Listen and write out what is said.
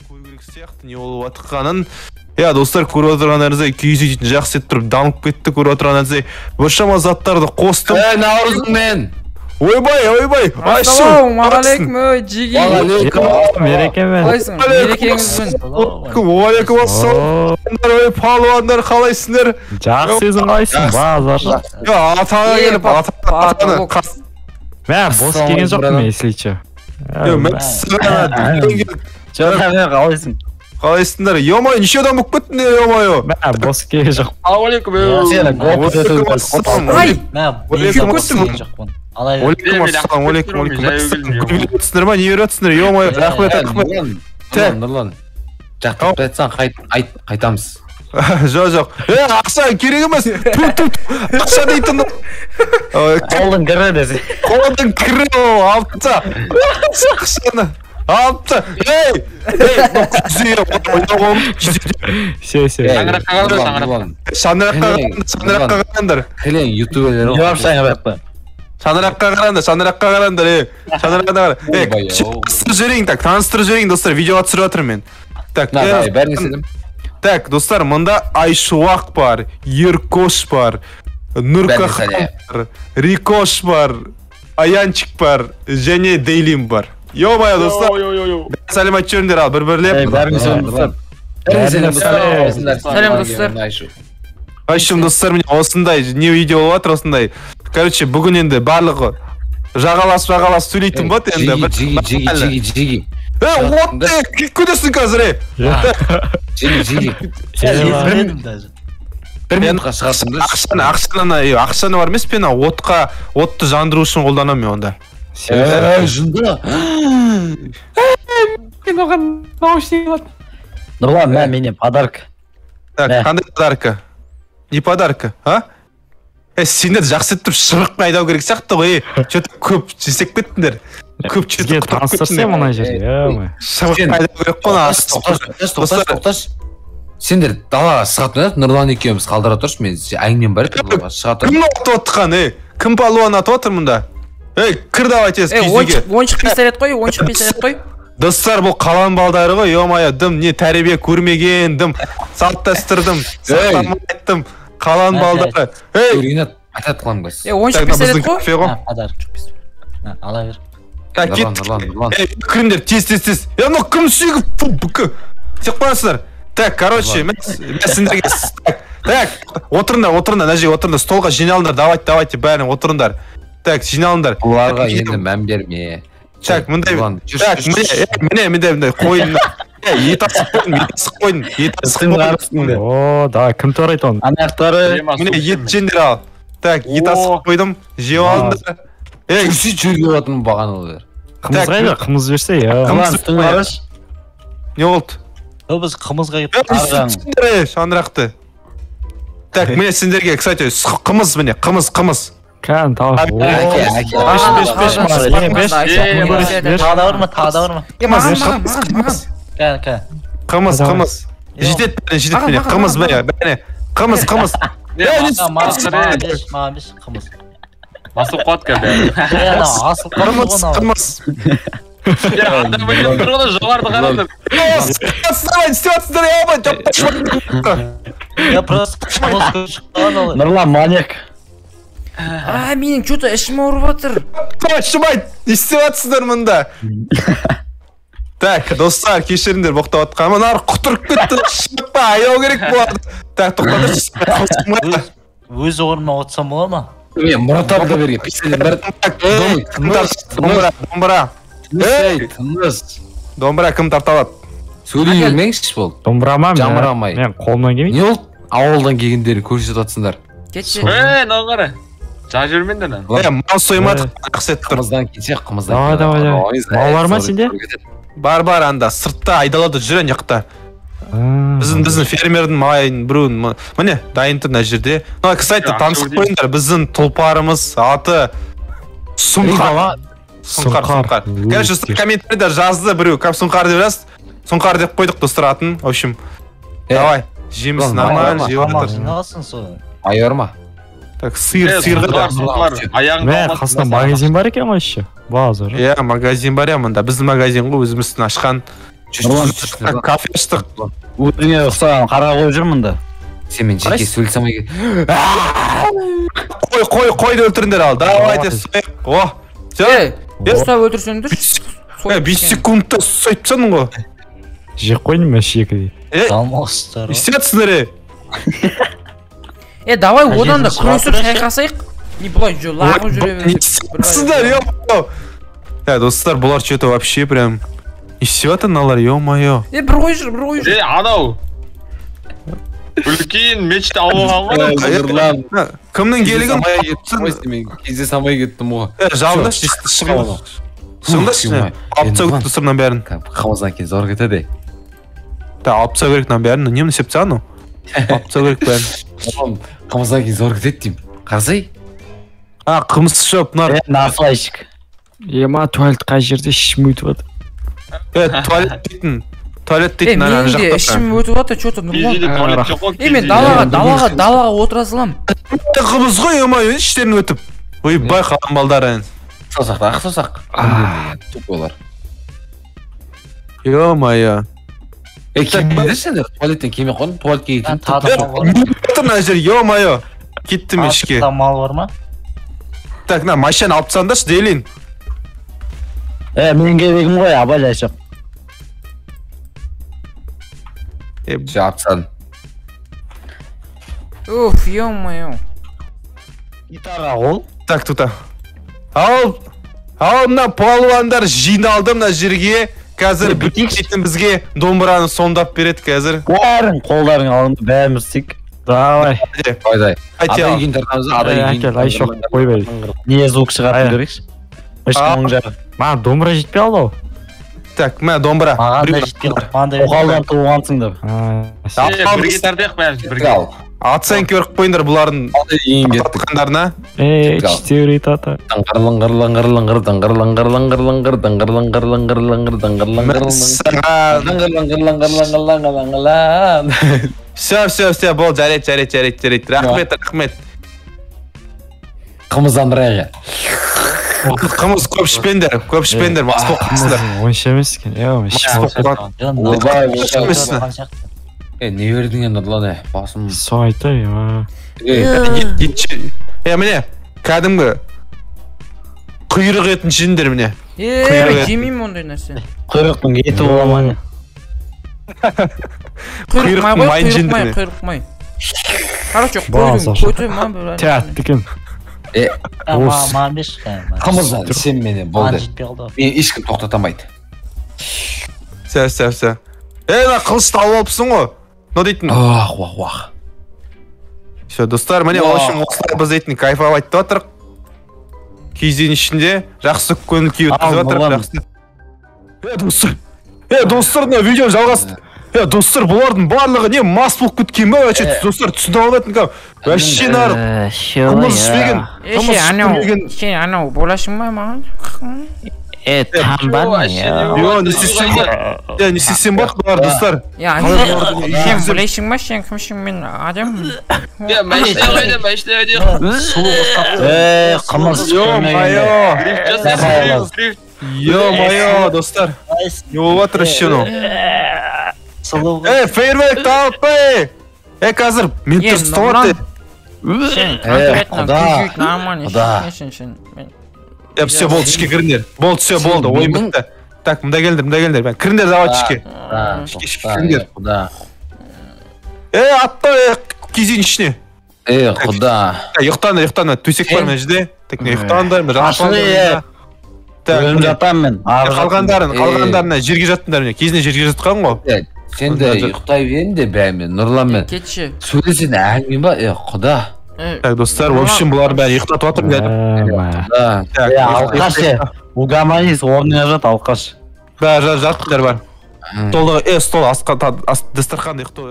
көру керек сияқты не болып жатқанын. Я достар, көріп отырғандарыңыздай киіз үй жақсы етіп тұрып дамып кетті. Көріп отырғандарыңыздай біршама заттарды қостым. Наурызыңмен. Ойбай. Ассалаумағалейкум, жиги. Мерекемен. Қалайсың? Мерекеңізбен. Уалейкум ассалам. Ой, палуандар, қалайсыңдар? Жақсысың, қалайсың? Базар. Атаға келіп, атаны қас. Мен бос келген жоқпын, есілчі. Қалайсың? Қалайсыңдар? Йомай, неше адам болып кеттіңдер, йомайо? Мен бос келген жоқпын. Алейкум. Уалейкум ассалам. Уалейкум. Көріп ма, не беріп йомайо? Рахмет. Нұрлан. Жақтып айтсаң қайтамыз. Жоқ. Ақша керек емес. Ақша дейтін. Қолдың кірі десе. Қолдың кірі алыпты. Ақшаны алыпты. Шаңыраққа қараңдар. Кілең ютуберлер. Шаңыраққа қараңдар. Таныстырып жіберейін, достар, видеоға түсіріп жатырмын мен. Бәрін естедім. Так, достар, мұнда Айшуақ бар, Еркош бар, Нұркахан бар, Рикош бар, Аянчик бар, және Дейлим бар. Йо-майо, достар. Сәлем айтып жүріңдер, ал, бір-бірлеп. Сәлем, достар. Айшым, достар, міне осындай, не видео болып жатыр, осындай. Короче, бүгін енді барлығы жағаласып сөйлейтін бот енді. Жиги. Отты, көдесің қазір, Жиги. Бір минутқа шығасың. Ақшаны бар емес пен, отты жандыру үшін қолданам мен онда. Жында. Мен оған наушник алып. Нұрлан, мене подарка. Қандай подарка? Не подарка, а? Сендер жақсы тұрып шырық айдау керек сияқты ғой, что-то көп жесек кеттіңдер. Көп Сізге таныстырсам мұна жерге, шырық айдау керек қона. Тоқташ. Сендер далаға шығатын, Нұрлан екеуміз қалдыра тұршы, мен әңгімем бар еді далаға шығатын. Кім атып отқан, кім палуан атып отыр мұнда? Кір давай тез күйзеге. Ойыншық пистолет қой. Достар, бұл қалан балдары ғой, йо-майо, дым, не тәрбие көрмеген, дым, салт-дәстүрдім, сақтамайттым, қалан балдары. Ринат, айтат қылам қыз. Ойыншық пистолет қой. Подарок пистолет. Ала бер. Нұрлан. Кіріңдер, тез. Ну, кім сүйгі, бүкі. Сек қойасыздар. Так, короче, мен сендерге... Так, отырыңдар, нәже отырыңдар, столға жиналыңдар, давайте, бәрін отырыңдар. Так, жиналыңдар. Бұларға енді мән берме. Так, мындай, қойын. Ет асық қойдым. О, да, кім тор айтуын? Анаяқтары. Міне, ет жендер ал. Так, ет асық қойдым, жеу алыңдар. Күсі жүрге отын баған олар. Қымыз қайды, қымыз берсе, я. Не болды? Біз қымызға еп шаңырақты. Так, міне сендерге, кстати, қымыз міне, қымыз. Кән, тағы. Қымыз. Жетет міне, қымыз бәріне. Қымыз. Асыл қуатқа бәрі. Қымыз. Адам білген тұрғыда жоғарды қарадым. Нұрлан, маньяк. Менің что-то ішім ауырып жатыр. Шымай, не істеватсыздар мұнда? Так, достар, кешіріңдер, боқтап атқан. Мұнар құтырып кетті, шықпа, аяу керек болады. Так, тоқтадыр. Өз орныма отсам бола ма? Мен Мұратарды берген, пистолет Домбыра. Домбыра кім тарталады? Сөйлей бермеңізші бол. Домбырама Жамырамай. мен қолынан келмейді. Не ол? Ауылдан келгендерін көрсет атсыңдар. Кетші. Нағары. Жа жүрмендер лан. Мал соймадық, ақсет тұр. Қымыздан кетсек, Давай. Мал бар ма сенде? Бар, анда, сыртта айдалады жүрен яқта. Біздің фермердің майын біруін, міне, дайын тұр мына жерде. Кстати, танысып қойыңдар, біздің тұлпарымыз, аты Сұңқар. Короче, комментарийда жазды біреу, Сұңқар деп жаз. Сұңқар деп қойдық достар атын. В общем, давай, жеміз нормально, жеп жатыр. Айыр ма? Так, сиырға. Мен қасында магазин бар екен ғой еще. Базар. Магазин бар мында. Біздің магазин ғой, өзіміздің ашқан. Кафе аштық. Өзіңе ұқсаған қара қойып жүрмін да. Сен мен жеке сөйлесем ай. Қойды өлтіріңдер ал. Давайте сояйық. О. Все. ұстап өлтірсеңдер. 5 секундта сойтсаның ғой. Жек қойдым мен шекі. Салмақсыздар. Естетсіңдер. Давай одан да күресіп шайқасайық. Не бұлай лағып жүре береді. Естетсіңдер, ё-моё. Достар, бұлар что-то вообще прям... Естетті налар, ё-моё. Бір қой жүр. Анау. Үлкен мечті алуған ғой. Кімнің келігін? Кезде самай кеттім ғой. Жалындаш, шығындаш. Алып тау керек достарынан бәрін. Қамыздан кейін зор кетеді. Алып тау керекнан бәрін. Немді септі аны? Алып тау керек бәрін. Қамыздан кейін зор кетеді дейм. Қарсай? Қымыз шөп, нар. Нафлайшік. Ема туалет қай жерде ішім өтіп ады. Туалет дейтін. Туалет дейтін. Менің де ішім өтіп аты, что-то нұрман. Мен далаға отыра салам. Қымыз ғой, ема, іштерін өтіп. Ойбай қалам балдары. Сосақ. Туп олар. Ё-моё. Кемейді сендер? Туалеттен кеме қойдың? Туалетке кетіп. Ё-моё. Кетті мен ішке. Мал бар ма? Так, машина алып тастаңдаршы, дейлейін. Мен керегім ғой, абай жайшық. Жапсан. Уф, ё-моё. Гитара қол. Так, тута. Ал, мына палуандар жиналды мына жерге. Қазір бүйтетін бізге домбыраны сомдап береді қазір. Бәрін қолдарың алынды, бәріміз тек. Давай. Қойдай. Адай үйген тартамыз, адай үйген. Әкел, айшоқ қойбай. Не звук шығатын көрейікші? Үшкінің жағы. Маған домбыра жетпей алды ау. Так, мә домбыра. Маған да жетпей алды. Оқалдан туғансыңдар. Бір гитардайық бәріміз бірге. Атсайын көріп қойыңдар бұлардың атқандарына. Іштері тата. Все, бол, жарет. Рахмет. Қымыздандырайға. Қымыз көп ішпендер, мас болып қымыздар. Онша емес екен, Не бердің енді Нұрлан, басым. Со айтай, Міне, кәдімгі құйрық етін жіндер міне. Жемеймін ондай нәрсе. Құйрықтың еті боламаны. Құйрық май. Короче, көтім ма бір. Тәтті екен. Маған беш қымыздан сен мені болды. Мен ешкім тоқтатамайды. Сә. На қылышты алып алыпсың ғой. Но дейтін. Уах. Все, достар, міне осылай біз дейтін кайфовать жатырық. Кезден ішінде жақсы көңіл күй өткізіп жатырық. Достар, видео жалғасты. Достар, бұлардың барлығы не мас болып кеткен ба? Достар, түсіне алатын кәм. Вообще нарық. Қымыз ішпеген. Анау, болашың ба маған? Тамбан не істесем бар бұлар, достар. Сен білейсің ба, сен кімшің, мен адам. Мәшіне қымыз Ё-моё, достар. Не болып жатыр еще ну. Фейерверкті алып бай! Қазір, мен тұрс тұлады. Сен конкретно күжейт нормально сен. Все, болды, ішке кіріндер. Болды, все, болды, ойын бітті. Так, мұнда келдер. Кіріндер, давай ішке. Ішке кіріндер. Атта, кезен ішіне. Құда. Ұйықтандар, төсек бар мен жде. Так, не ұйықтандар, өлім жатам мен. Қалғандарына жерге жаттыңдар міне. Кезіне жерге жатқан ғой. Сен де ұйықтай берін де бәрімен, Нұрлан мен. Кетші. Сөйлесен әңгімен ба? Құда. Так, достар, в общем, бұлар бәрі ұйықтат отыр деді. Алқаш, угаманис, орнына жат, алқаш. Бәрі жаттыңдар бар. Стол, дастарханда ұйықтау